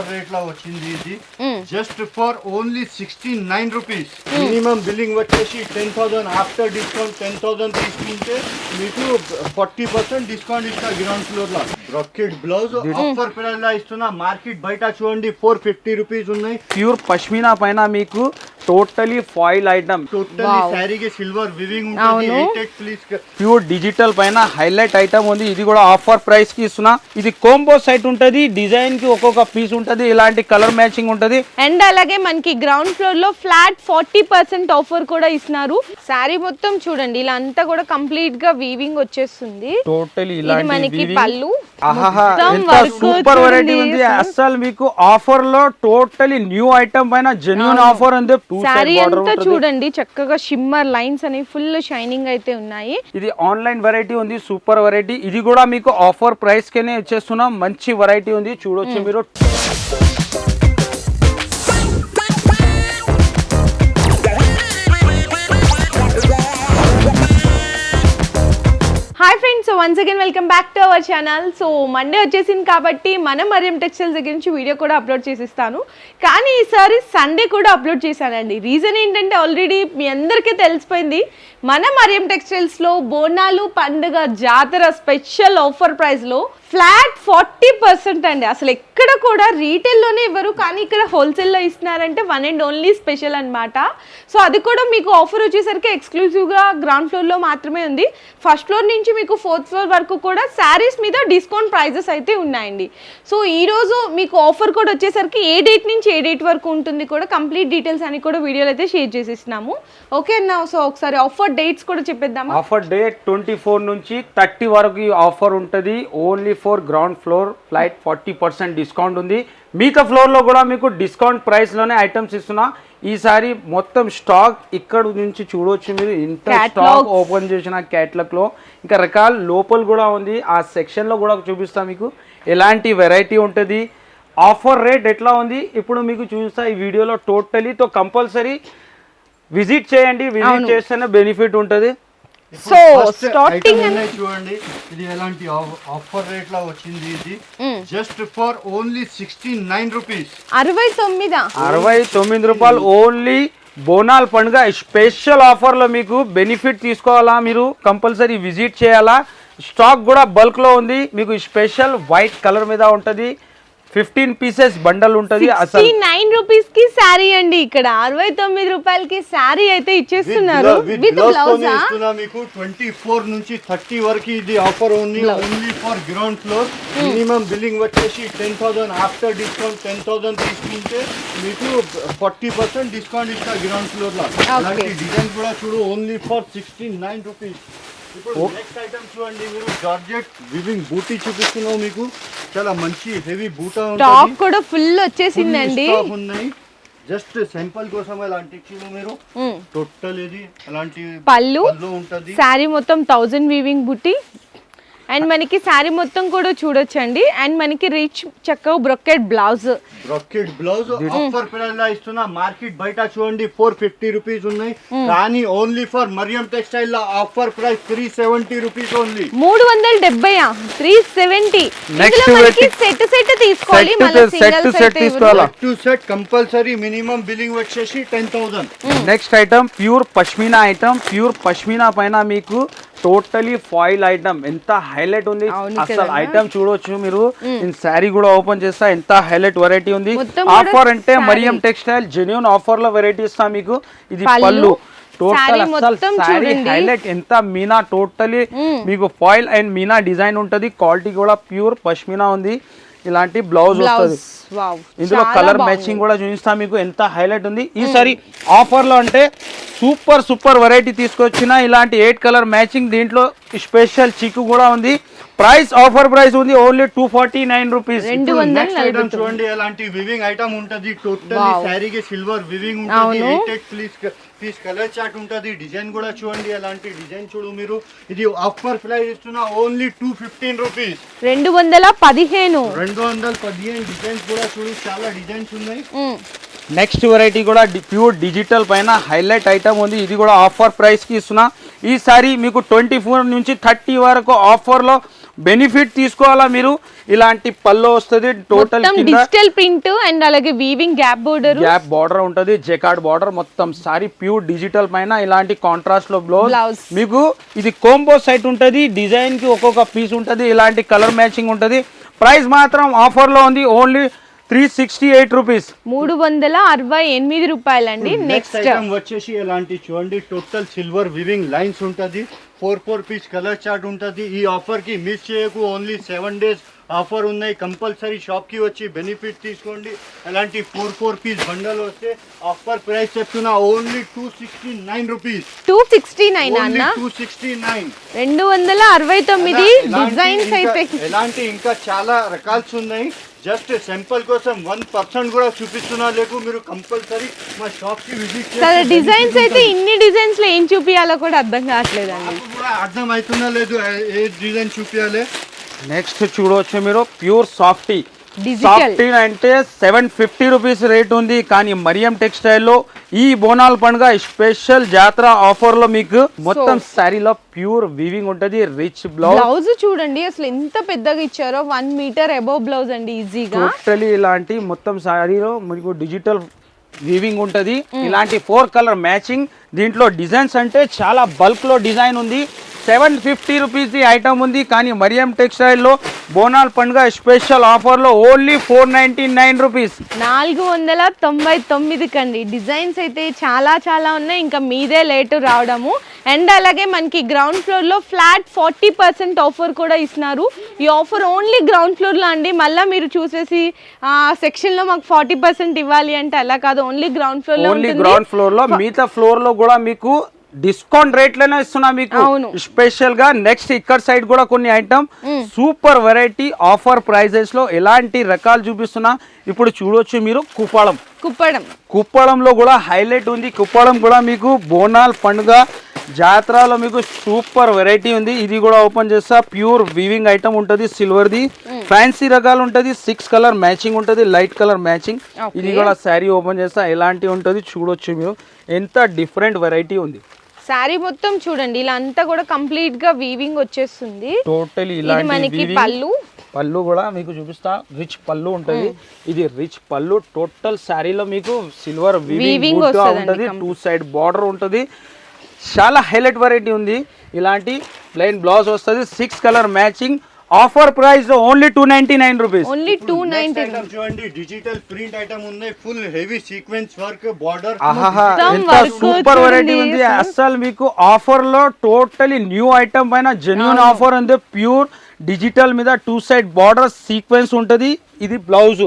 Rate లా వచ్చింది ఇది just for only 69 rupees. Minimum billing వచ్చేసి 10,000. ఆఫ్టర్ డిస్కౌంట్ 10,000 తీసుకుంటే మీకు 40% డిస్కౌంట్ ఇస్తా గ్రౌండ్ ఫ్లోర్ లో. బ్రాకెట్ బ్లౌజ్ ఆఫర్ ప్రైస్ లా ఇస్తున్నా. మార్కెట్ బయట చూడండి 450 రూపీస్ ఉన్నాయి. ప్యూర్ పష్మినా పైన మీకు టోటలీ ఫాయిల్ ఐటమ్, టోటలీ శారీకి సిల్వర్ వివింగ్ ఉంటుంది. 88 ప్లీజ్ ప్యూర్ డిజిటల్ పైన హైలైట్ ఐటమ్ ఉంది. ఇది కూడా ఆఫర్ ప్రైస్ కి ఇస్తున్నా. ఇది కోంబో సెట్ ఉంటది. డిజైన్ కి ఒక్కొక్క పీస్ ఉంటది. ఇలాంటి కలర్ మ్యాచింగ్ ఉంటది. అండ్ అలాగే మనకి గ్రౌండ్ ఫ్లోర్ లో ఫ్లాట్ 40% ఆఫర్ కూడా ఇస్తున్నారు. శారీ మొత్తం చూడండి ఇలా అంతా కూడా కంప్లీట్ గా వీవింగ్ వచ్చేస్తుంది. టోటలీ ఇది ఇలాంటి మనకి పళ్ళు. సూపర్ వెరైటీ ఉంది. అసలు మీకు ఆఫర్ లో టోటలీ న్యూ ఐటమ్ పైన జెన్యూన్ ఆఫర్ ఉంది. శారీ అంతా చూడండి చక్కగా షిమ్మర్ లైన్స్ అనేవి ఫుల్ షైనింగ్ అయితే ఉన్నాయి. ఇది ఆన్లైన్ వెరైటీ ఉంది. Super variety. ఇది కూడా మీకు ఆఫర్ ప్రైస్ కెనే ఇచ్చేస్తున్నాం. మంచి వెరైటీ ఉంది చూడొచ్చు మీరు. Hi friends, so once again welcome back to our channel. So Monday వచ్చేసింది కాబట్టి మనం మరియం టెక్స్టైల్స్ దగ్గర నుంచి వీడియో కూడా అప్లోడ్ చేసిస్తాను. కానీ ఈసారి సండే కూడా అప్లోడ్ చేశానండి. రీజన్ ఏంటంటే ఆల్రెడీ మీ అందరికీ తెలిసిపోయింది, మన మరియం టెక్స్టైల్స్లో బోనాలు పండుగ జాతర స్పెషల్ ఆఫర్ ప్రైస్లో ఫ్లాట్ 40% అండి. అసలు ఎక్కడ కూడా రీటైల్లోనే ఇవ్వరు, కానీ ఇక్కడ హోల్సేల్లో ఇస్తున్నారంటే వన్ అండ్ ఓన్లీ స్పెషల్ అనమాట. సో అది కూడా మీకు ఆఫర్ వచ్చేసరికి ఎక్స్క్లూజివ్గా గ్రౌండ్ ఫ్లోర్లో మాత్రమే ఉంది. ఫస్ట్ ఫ్లోర్ నుంచి మీకు 4th ఫ్లోర్ వరకు కూడా శారీస్ మీద డిస్కౌంట్ ప్రైజెస్ అయితే ఉన్నాయండి. సో ఈరోజు మీకు ఆఫర్ కూడా వచ్చేసరికి ఏ డేట్ నుంచి ఏ డేట్ వరకు ఉంటుంది కూడా కంప్లీట్ డీటెయిల్స్ అని కూడా వీడియోలో అయితే షేర్ చేసిస్తున్నాము. ఓకే అన్న, సో ఒకసారి ఆఫర్ డేట్స్ కూడా చెప్పేద్దాం. ఆఫర్ డేట్ 24 నుంచి 30 వరకు ఆఫర్ ఉంటుంది. Only for ground floor flight 40% discount ఉంది. మిగతా ఫ్లోర్లో కూడా మీకు డిస్కౌంట్ ప్రైస్లోనే ఐటమ్స్ ఇస్తున్నా. ఈసారి మొత్తం స్టాక్ ఇక్కడ నుంచి చూడవచ్చు మీరు. ఇంత స్టాక్ ఓపెన్ చేసిన క్యాటలాగ్లో ఇంకా రకాల లోపల కూడా ఉంది. ఆ సెక్షన్లో కూడా చూపిస్తా మీకు ఎలాంటి వెరైటీ ఉంటుంది. ఆఫర్ రేట్ ఎట్లా ఉంది ఇప్పుడు మీకు చూపిస్తా ఈ వీడియోలో టోటలీ. తో కంపల్సరీ విజిట్ చేయండి. విజిట్ చేస్తేనే బెనిఫిట్ ఉంటుంది. సో స్టార్టింగ్ చూడండి ఇది ఎలాంటి ఆఫర్ రేట్ లా వచ్చింది. ఇది జస్ట్ ఫర్ ఓన్లీ 69 రూపీస్. 69 రూపాయలు ఓన్లీ. బోనాల్ పండుగ స్పెషల్ ఆఫర్ లో మీకు బెనిఫిట్ తీసుకోవాలా, మీరు కంపల్సరీ విజిట్ చేయాలా. స్టాక్ కూడా బల్క్ లో ఉంది. మీకు స్పెషల్ వైట్ కలర్ మీద ఉంటది. 15 పీసెస్ బండల్ ఉంటుంది. 69 రూపీస్ కి శారీ అండి. ఇక్కడ 69 రూపాయలకి శారీ అయితే ఇచ్చేస్తున్నారు. విత్ బ్లౌజ్ మీకు 24 నుంచి 30 వరకు ఇది offer only for ground floor. Minimum billing వచ్చేసి 10,000. ఆఫ్టర్ డిస్కౌంట్ 10,000 తీసుకుంటే మీకు 40% డిస్కౌంట్ ఇస్తా గ్రౌండ్ ఫ్లోర్ లో. డిజైన్ కూడా చూడు ఓన్లీ ఫర్ 69 రూపీస్. ఇప్పుడు నెక్స్ట్ ఐటమ్ చూడండి మీరు. జార్జెట్ వివింగ్ బూటీ చూపిస్తున్నావు మీకు. చాలా మంచి హెవీ బూటా ఉంటుంది. టాప్ కూడా ఫుల్ వచ్చేసిందండి. ఉన్నాయి జస్ట్ సింపుల్ కోసం అలాంటి చూడు మీరు. టోటల్ ఇది అలాంటి పళ్ళు ఉంటది. శారీ మొత్తం 1000 వీవింగ్ బూటీ. అండ్ మనకి శారీ మొత్తం కూడా చూడొచ్చండి. అండ్ మనకి రిచ్ చక్కగా బ్రొకెట్ బ్లౌజ్. ఆఫర్ ప్రైస్ లా ఇస్తున్నా. మార్కెట్ బయట చూడండి 450 రూపీస్ ఉన్నాయి, కానీ ఓన్లీ ఫర్ మరియం టెక్స్టైల్ లా offer price 370 rupees only. 370 370. Set తీసుకోవాలి. Set compulsory. మినిమం బిల్లింగ్ వచ్చేసి 10,000. Next item pure pashmina item. Pure pashmina పైన మీకు టోటలీ ఫాయిల్ ఐటమ్. ఎంత హైలైట్ ఉంది అసలు ఐటమ్ చూడొచ్చు మీరు. శారీ కూడా ఓపెన్ చేస్తా. ఎంత హైలైట్ వెరైటీ ఉంది. ఆఫర్ అంటే మరియం టెక్స్టైల్ జెన్యూన్ ఆఫర్ లో వెరైటీ ఇస్తా మీకు. ఇది పళ్ళు టోటల్ అసలు శారీ హైలైట్. ఎంత మీనా టోటలీ మీకు ఫాయిల్ అండ్ మీనా డిజైన్ ఉంటది. క్వాలిటీ కూడా ప్యూర్ పష్మినా ఉంది. ఇలాంటి బ్లౌజ్ వస్తుంది. ఇందులో కలర్ మ్యాచింగ్ కూడా చూపిస్తా మీకు. ఎంత హైలైట్ ఉంది. ఈసారి ఆఫర్ లో అంటే సూపర్ వెరైటీ తీసుకొచ్చిన. ఇలాంటి 8 కలర్ మ్యాచింగ్. దీంట్లో స్పెషల్ చిక్కు కూడా ఉంది. ప్రైస్ ఆఫర్ ప్రైస్ ఉంది ఓన్లీ 249 రూపీస్. చూడండి ఎలాంటి వివింగ్ ఐటమ్ ఉంటది. టోటల్ శారీకి సిల్వర్ వివింగ్ ఉంటుంది. 88 పీస్ కలర్ చార్ట్ ఉంటది. డిజైన్ కూడా చూడండి ఎలాంటి డిజైన్ చూడు మీరు. ఇది ఆఫర్ ప్రైస్ ఇస్తున్నా ఓన్లీ 215 రూపీస్. 215 డిజైన్స్ కూడా చూడు. చాలా డిజైన్స్ ఉన్నాయి. నెక్స్ట్ వెరైటీ కూడా ప్యూర్ డిజిటల్ పైన హైలైట్ ఐటమ్ ఉంది. ఇది కూడా ఆఫర్ ప్రైస్ కి ఇస్తున్నా. ఈసారి మీకు 24 నుంచి 30 వరకు ఆఫర్ లో బెనిఫిట్ తీసుకోవాలా మీరు. ఇలాంటి పళ్ళు వస్తుంది టోటల్ డిజిటల్ ప్రింట్ అండ్ అలాగే వీవింగ్ గ్యాప్ బార్డర్ ఉంటది, జెకార్డ్ బార్డర్ మొత్తం సారీ ప్యూర్ డిజిటల్ పైన ఇలాంటి కాంట్రాస్ట్ లో బ్లౌజ్ మీకు. ఇది కోంబో సెట్ ఉంటది, డిజైన్ కి ఒక్కొక్క పీస్ ఉంటది, ఇలాంటి కలర్ మ్యాచింగ్ ఉంటది. ప్రైస్ మాత్రం ఆఫర్ లో ఉంది, ఓన్లీ 368 రూపీస్, 368 రూపాయలండి. నెక్స్ట్ ఐటమ్ వచ్చేసి ఇలాంటి చూడండి, టోటల్ సిల్వర్ వివింగ్ లైన్స్ ఉంటది, 4 పీస్ కలర్ చార్ట్ ఉంటది. ఈ ఆఫర్ కి మిస్ చేయకు, ఓన్లీ 7 days ఆఫర్ ఉన్నాయి. కంపల్సరీ షాప్ కి వచ్చి బెనిఫిట్ తీసుకోండి. అలాంటి 4 పీస్ బండల్ వస్తే ఆఫర్ ప్రైస్ చెప్తున్నా ఓన్లీ 269 రూపీస్. 269 అన్న, 269, 269 డిజైన్స్ అయితే. ఎలాంటి ఇంకా చాలా రకాల్స్ ఉన్నాయి. జస్ట్ సింపుల్ కోసం 1% కూడా చూపిస్తున్నా లేకు, మీరు కంపల్సరీ మా షాప్ కి విజిట్ చేయండి. డిజైన్స్ అయితే ఇన్ని డిజైన్స్ లో ఏం చూపియాలో కూడా అర్థం కావట్లేదండి, కూడా అర్థం అవుతున్నా లేదు ఏ డిజైన్ చూపియాలి. నెక్స్ట్ చూడవచ్చు మీరు ప్యూర్ సాఫ్టీ. డిజిటల్ సాఫ్టీ అంటే 750 రూపీస్ రేట్ ఉంది, కానీ మరియం టెక్స్టైల్లో ఈ బోనాల పండుగ స్పెషల్ జాతర ఆఫర్ లో మీకు మొత్తం శారీలో ప్యూర్ వీవింగ్ ఉంటది, రిచ్ బ్లౌజ్ చూడండి అసలు ఎంత పెద్దగా ఇచ్చారో, 1 మీటర్ అబోవ్ బ్లౌజ్ అండి ఈజీగా. టోటలీ ఇలాంటి మొత్తం శారీలో మీకు డిజిటల్ వీవింగ్ ఉంటది, ఇలాంటి 4 కలర్ మ్యాచింగ్. దీంట్లో డిజైన్స్ అంటే చాలా బల్క్ లో డిజైన్ ఉంది. 750 రూపీస్ ది ఐటమ్ ఉంది, కానీ మరియం టెక్స్టైల్లో బోనాల్ పండుగ స్పెషల్ ఆఫర్లో ఓన్లీ 499 రూపీస్, 499 కండి. డిజైన్స్ అయితే చాలా చాలా ఉన్నాయి, ఇంకా మీదే లేటు రావడము. అండ్ అలాగే మనకి గ్రౌండ్ ఫ్లోర్లో ఫ్లాట్ 40% ఆఫర్ కూడా ఇస్తున్నారు. ఈ ఆఫర్ ఓన్లీ గ్రౌండ్ ఫ్లోర్లో అండి. మళ్ళీ మీరు చూసేసి సెక్షన్లో మాకు 40% ఇవ్వాలి అంటే అలా కాదు, ఓన్లీ గ్రౌండ్ ఫ్లోర్లో. ఓన్లీ గ్రౌండ్ ఫ్లోర్లో, మిగతా ఫ్లోర్లో కూడా మీకు డిస్కౌంట్ రేట్లోనే ఇస్తున్నా మీకు స్పెషల్ గా. నెక్స్ట్ ఇక్కడ సైడ్ కూడా కొన్ని item super variety offer prices లో ఎలాంటి రకాలు చూపిస్తున్నా. ఇప్పుడు చూడొచ్చు మీరు కుప్పడంలో కూడా హైలైట్ ఉంది. కుప్పడం కూడా మీకు బోనాల్ పండుగ జాతరలో మీకు సూపర్ వెరైటీ ఉంది. ఇది కూడా ఓపెన్ చేస్తా, ప్యూర్ వీవింగ్ ఐటమ్ ఉంటుంది, సిల్వర్ది ఫ్యాన్సీ రకాలు ఉంటుంది, 6 కలర్ మ్యాచింగ్ ఉంటుంది, లైట్ కలర్ మ్యాచింగ్. ఇది కూడా శారీ ఓపెన్ చేస్తా, ఎలాంటి ఉంటుంది చూడొచ్చు మీరు, ఎంత డిఫరెంట్ వెరైటీ ఉంది. శారీ మొత్తం చూడండి ఇలా అంతా కూడా కంప్లీట్ గా వీవింగ్ వచ్చేస్తుంది. టోటలీ మనకి పళ్ళు కూడా మీకు చూపిస్తా, రిచ్ పళ్ళు ఉంటది. ఇది రిచ్ పళ్ళు, టోటల్ శారీలో మీకు సిల్వర్ వీవింగ్ ఉంటది, 2 సైడ్ బార్డర్ ఉంటది, చాలా హైలైట్ వెరైటీ ఉంది. ఇలాంటి ప్లెయిన్ బ్లౌజ్ వస్తుంది, 6 colour matching. Offer price only 299 rupees, only 299. చూడండి డిజిటల్ ప్రింట్ ఐటమ్ ఉన్నాయి, full heavy sequence work border. ఎంత సూపర్ వెరైటీ ఉంది. అసలు మీకు ఆఫర్ లో టోటలీ న్యూ ఐటమ్ పైన జెన్యూన్ ఆఫర్ ఉంది. ప్యూర్ డిజిటల్ మీద 2 సైడ్ బార్డర్ సీక్వెన్స్ ఉంటది. ఇది బ్లౌజ్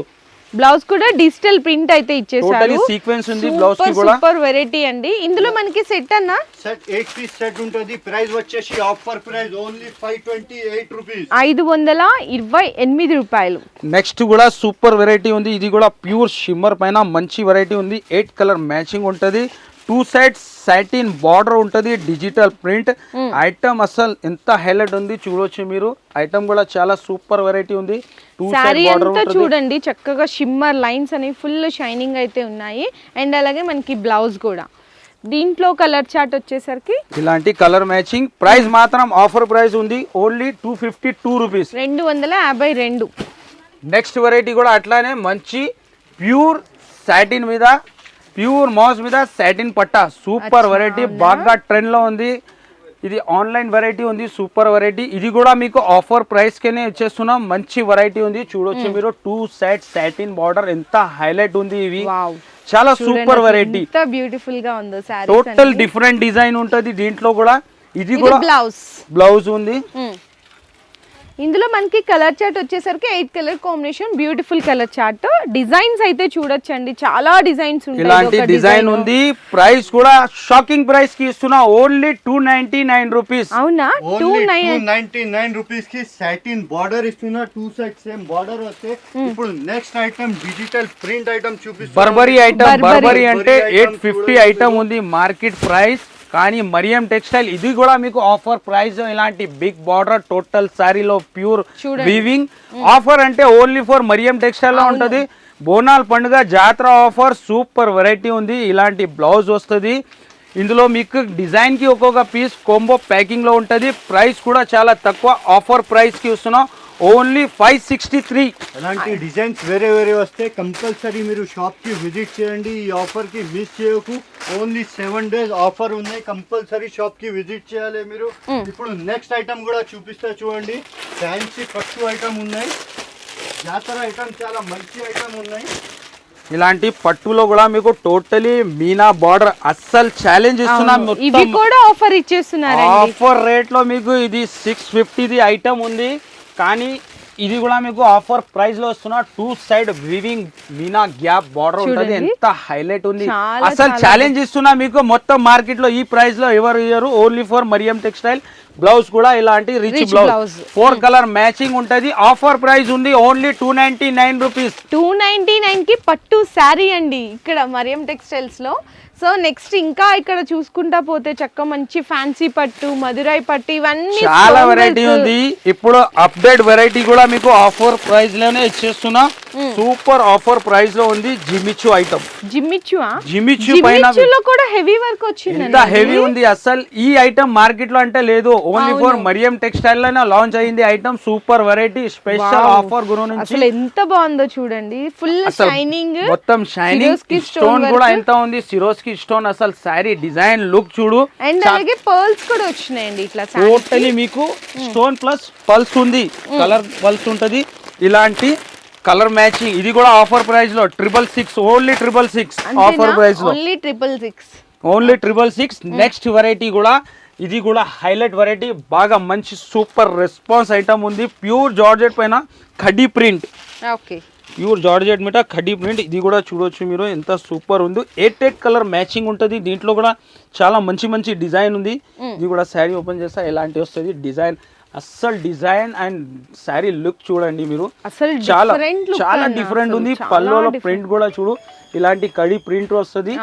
కూడా డిజిటల్ ప్రింట్ అయితే ఇచ్చేసారు, సీక్వెన్స్ ఉంది బ్లౌజ్ కి కూడా. సూపర్ వెరైటీ అండి. ఇందులో మనకి సెట్ అన్న సెట్ 8 పీస్ సెట్ ఉంటది. ప్రైస్ వచ్చేసి ఆఫర్ ప్రైస్ ఓన్లీ 528 రూపీస్, 528 రూపాయలు. నెక్స్ట్ కూడా సూపర్ వెరైటీ ఉంది. ఇది కూడా ప్యూర్ షిమ్మర్ పైన మంచి వెరైటీ ఉంది, 8 కలర్ మ్యాచింగ్ ఉంటది, 2 సైడ్స్ సాటిన్ బార్డర్ ఉంటది, డిజిటల్ ప్రింట్ ఐటమ్. అసలు ఎంత హైలైట్ ఉంది చూడొచ్చు మీరు. ఐటమ్ కూడా చాలా సూపర్ వెరైటీ ఉంది. సారీ అంతా చూడండి చక్కగా షిమ్మర్ లైన్స్ అనేవి ఫుల్ షైనింగ్ అయితే ఉన్నాయి. అండ్ అలాగే మనకి బ్లౌజ్ కూడా దీంట్లో కలర్ చార్ట్ వచ్చేసరికి ఇలాంటి కలర్ మ్యాచింగ్. ప్రైస్ మాత్రం ఆఫర్ ప్రైస్ ఉంది, ఓన్లీ 252 రూపీస్, 252. నెక్స్ట్ వెరైటీ కూడా అట్లానే మంచి ప్యూర్ సాటిన్ మీద, ప్యూర్ మాస్ మీద సాటిన్ పట్టా, సూపర్ వెరైటీ, బాగా ట్రెండ్ లో ఉంది. ఇది ఆన్లైన్ వెరైటీ ఉంది, సూపర్ వెరైటీ. ఇది కూడా మీకు ఆఫర్ ప్రైస్ కేనే ఇచ్చేస్తున్నాం, మంచి వెరైటీ ఉంది చూడొచ్చు మీరు. 2 సైడ్ సాటిన్ బార్డర్, ఎంత హైలైట్ ఉంది. ఇవి చాలా సూపర్ వెరైటీ, ఎంత బ్యూటిఫుల్ గా ఉందో సారీ. టోటల్ డిఫరెంట్ డిజైన్ ఉంటది దీంట్లో కూడా. ఇది కూడా బ్లౌజ్ ఉంది. ఇందులో మనకి కలర్ చార్ట్ వచ్చేసరికి 8 colour combination, beautiful colour chart. Designs అయితే చూడొచ్చండి, చాలా డిజైన్స్ ఉంటాయి. ఇలాంటి డిజైన్ ఉంది. ప్రైస్ కూడా షాకింగ్ ప్రైస్ కి ఇస్తున్నా, ఓన్లీ 299 రూపీస్. అవునా, 299 రూపీస్ కి సాటిన్ బార్డర్ ఇస్తున్నా, 2 సైడ్ సేమ్ బార్డర్ వస్తే. ఇప్పుడు next item digital print item చూపిస్తున్నా, బర్బరీ ఐటమ్. బర్బరీ అంటే 850 ఐటమ్ ఉంది మార్కెట్ ప్రైస్, కానీ మరియం టెక్స్టైల్ ఇది కూడా మీకు ఆఫర్ ప్రైస్. ఇలాంటి బిగ్ బార్డర్, టోటల్ సారీలో ప్యూర్ వీవింగ్. ఆఫర్ అంటే ఓన్లీ ఫర్ మరియం టెక్స్టైల్ లో ఉంటది. బోనాల్ పండుగ జాతర ఆఫర్, సూపర్ వెరైటీ ఉంది. ఇలాంటి బ్లౌజ్ వస్తుంది, ఇందులో మీకు డిజైన్ కి ఒక్కొక్క పీస్ కాంబో ప్యాకింగ్ లో ఉంటది. ప్రైస్ కూడా చాలా తక్కువ, ఆఫర్ ప్రైస్ కి ఇస్తున్నాం, ఓన్లీ 563. అలాంటి డిజైన్స్ వేరే వేరే వస్తే కంపల్సరీ మీరు షాప్ కి విజిట్ చేయండి. ఈ ఆఫర్ కి మిస్ చేయకు. ఓన్లీ 7 days ఆఫర్ ఉన్నాయి, కంపల్సరీ షాప్ కి విజిట్ చేయాలి మీరు. ఇప్పుడు నెక్స్ట్ ఐటమ్ కూడా చూపిస్తా చూడండి. ఫ్యాన్సీ పట్టు ఐటమ్ ఉన్నాయి, జాతర ఐటమ్, చాలా మంచి ఐటమ్ ఉన్నాయి. ఇలాంటి పట్టులో కూడా మీకు టోటలీ మీనా బార్డర్ అస్సలు ఛాలెంజ్ ఇస్తున్నాం. ఇవి కూడా ఆఫర్ ఇచ్చేస్తున్నారు. ఆఫర్ రేట్ లో మీకు ఇది 650 ఐటమ్ ఉంది, కానీ ఇది కూడా మీకు ఆఫర్ ప్రైస్ లో వస్తున్నా. 2 side weaving Meena gap border ఉంటది, ఎంత హైలైట్ ఉంది. అసలు ఛాలెంజ్ ఇస్తున్నా మీకు. మొత్తం మార్కెట్ లో ఈ ప్రైస్ లో ఎవరు ఇయ్యరు, only for Mariam textile. Blouse కూడా ఇలాంటి రిచ్ బ్లౌజ్, 4 కలర్ మ్యాచింగ్ ఉంటది. ఆఫర్ ప్రైస్ ఉంది ఓన్లీ 299 రూపీస్. 299 కి పట్టు శారీ అండి ఇక్కడ మరియం టెక్స్టైల్స్ లో. సో నెక్స్ట్ ఇంకా ఇక్కడ చూసుకుంటా పోతే చక్క మంచి ఫ్యాన్సీ పట్టు, మధురై పట్టు, ఇవన్నీ చాలా వెరైటీ ఉంది. ఇప్పుడు అప్డేట్ వెరైటీ కూడా మీకు ఆఫర్ ప్రైస్ లోనే ఇచ్చేస్తున్నా. సూపర్ ఆఫర్ ప్రైస్ లో ఉంది. జిమిచు ఐటమ్, జిమిచు పైన కూడా హెవీ వర్క్ వచ్చింది. ఎంత హెవీ ఉంది అసలు. ఈ ఐటమ్ మార్కెట్ లో అంటే లేదు, ఓన్లీ ఫర్ మరియం టెక్స్టైల్ లోనే లాంచ్ అయింది item. Super variety, special offer గురు నుంచి. అసలు ఎంత బాగుందో చూడండి, ఫుల్ షైనింగ్, మొత్తం షైనింగ్. స్టోన్ కూడా ఎంత ఉంది, సిరోస్ కి స్టోన్. అసలు శారీ డిజైన్ లుక్ చూడు. అండ్ అలాగే పర్ల్స్ కూడా వచ్చినాయండి ఇట్లా. టోటలీ మీకు స్టోన్ ప్లస్ పల్స్ ఉంది, కలర్ పల్స్ ఉంటది. ఇలాంటి కలర్ మ్యాచింగ్. ఇది కూడా ఆఫర్ ప్రైస్ లో 666, ఓన్లీ 666 ఆఫర్ ప్రైస్ లో, ఓన్లీ 666. నెక్స్ట్ వెరైటీ కూడా, ఇది కూడా హైలైట్ వెరైటీ, బాగా మంచి సూపర్ రెస్పాన్స్ ఐటమ్ ఉంది. ప్యూర్ జార్జెట్ పైన ఖడీ ప్రింట్, ప్యూర్ జార్జెట్ మీద ఖడీ ప్రింట్. ఇది కూడా చూడొచ్చు మీరు, ఎంత సూపర్ ఉంది. 8 కలర్ మ్యాచింగ్ ఉంటుంది. దీంట్లో కూడా చాలా మంచి మంచి డిజైన్ ఉంది. ఇది కూడా శారీ ఓపెన్ చేస్తా ఎలాంటి వస్తుంది డిజైన్. అస్సలు డిజైన్ అండ్ శారీ లుక్ చూడండి మీరు, చాలా చాలా డిఫరెంట్ ఉంది. పల్లోలో ప్రింట్ కూడా చూడు, ఇలాంటి కడి ప్రింట్ వస్తుంది.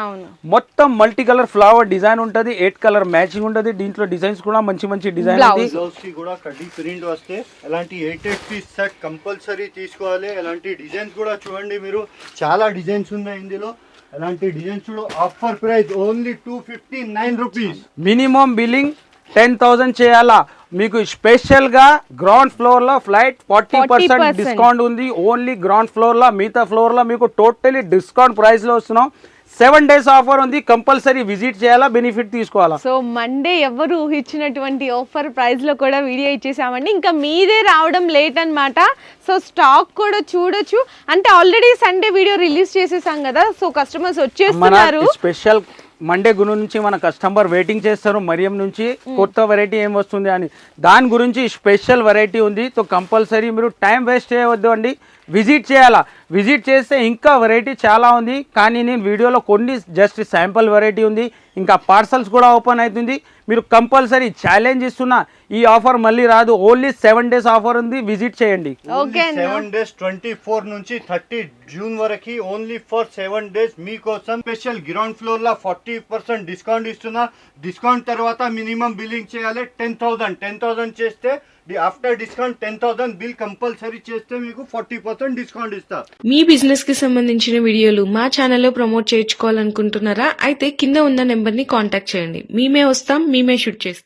మొత్తం మల్టీ కలర్ ఫ్లవర్ డిజైన్ ఉంటది. 8 కలర్ మ్యాచింగ్ ఉంటది. దీంట్లో డిజైన్స్ కూడా మంచి మంచి డిజైన్ ఉంది. బ్లౌజ్ కి కూడా కడి ప్రింట్ వస్తే ఎలాంటి 8 పీస్ సెట్ కంపల్సరీ తీసుకోవాలి. ఎలాంటి డిజైన్స్ కూడా చూడండి మీరు, చాలా డిజైన్స్ ఉన్నాయి ఇందులో. ఎలాంటి డిజైన్స్ చూడు. Offer price only 259 rupees. Minimum billing 10,000 చేయాలా. మీకు స్పెషల్ గా గ్రౌండ్ ఫ్లోర్ లో ఫ్లైట్ 40% డిస్కౌంట్ ఉంది. ఓన్లీ గ్రౌండ్ ఫ్లోర్ లో, మిగతా ఫ్లోర్ లో మీకు టోటలీ డిస్కౌంట్ ప్రైస్ లో వస్తున్నాం. 7 days ఆఫర్ ఉంది, కంపల్సరీ విజిట్ చేయాలా, బెనిఫిట్ తీసుకోవాలా. సో మండే ఎవరు ఊహించినటువంటి ఆఫర్ ప్రైస్ లో కూడా వీడియో ఇచ్చేసామండి. ఇంకా మీదే రావడం లేట్ అన్నమాట. సో స్టాక్ కూడా చూడొచ్చు. అంటే ఆల్రెడీ సండే వీడియో రిలీజ్ చేసేసాం కదా, సో కస్టమర్స్ వచ్చేస్తున్నారు. స్పెషల్ మండే గురించి మన కస్టమర్ వెయిటింగ్ చేస్తారు మరియం నుంచి, కొత్త వెరైటీ ఏం వస్తుంది అని. దాని గురించి స్పెషల్ వెరైటీ ఉంది. సో కంపల్సరీ మీరు టైం వేస్ట్ చేయవద్దు అండి, విజిట్ చేయాలా. విజిట్ చేస్తే ఇంకా వెరైటీ చాలా ఉంది, కానీ నేను వీడియోలో కొన్ని జస్ట్ శాంపుల్ వెరైటీ ఉంది. ఇంకా పార్సల్స్ కూడా ఓపెన్ అవుతుంది. మీరు కంపల్సరీ ఛాలెంజ్ ఇస్తున్నా, ఈ ఆఫర్ మళ్ళీ రాదు. ఓన్లీ 7 days ఆఫర్ ఉంది, విజిట్ చేయండి. 7 days 24 నుంచి 30 జూన్ వరకు, ఓన్లీ ఫర్ 7 days మీకోసం. స్పెషల్ గ్రౌండ్ ఫ్లోర్ లో 40% డిస్కౌంట్ ఇస్తున్నా. డిస్కౌంట్ తర్వాత మినిమం బిల్లింగ్ చేయాలి 10,000 చేస్తే, ఆఫ్టర్ డిస్కౌంట్ 10,000 బిల్ కంపల్సరీ చేస్తే మీకు 40% డిస్కౌంట్ ఇస్తా. మీ బిజినెస్ కి సంబంధించిన వీడియోలు మా ఛానల్లో ప్రమోట్ చేయించుకోవాలనుకుంటున్నారా? అయితే కింద ఉన్న నెంబర్ ని కాంటాక్ట్ చేయండి. మేమే వస్తాం, మేమే షూట్ చేస్తాం.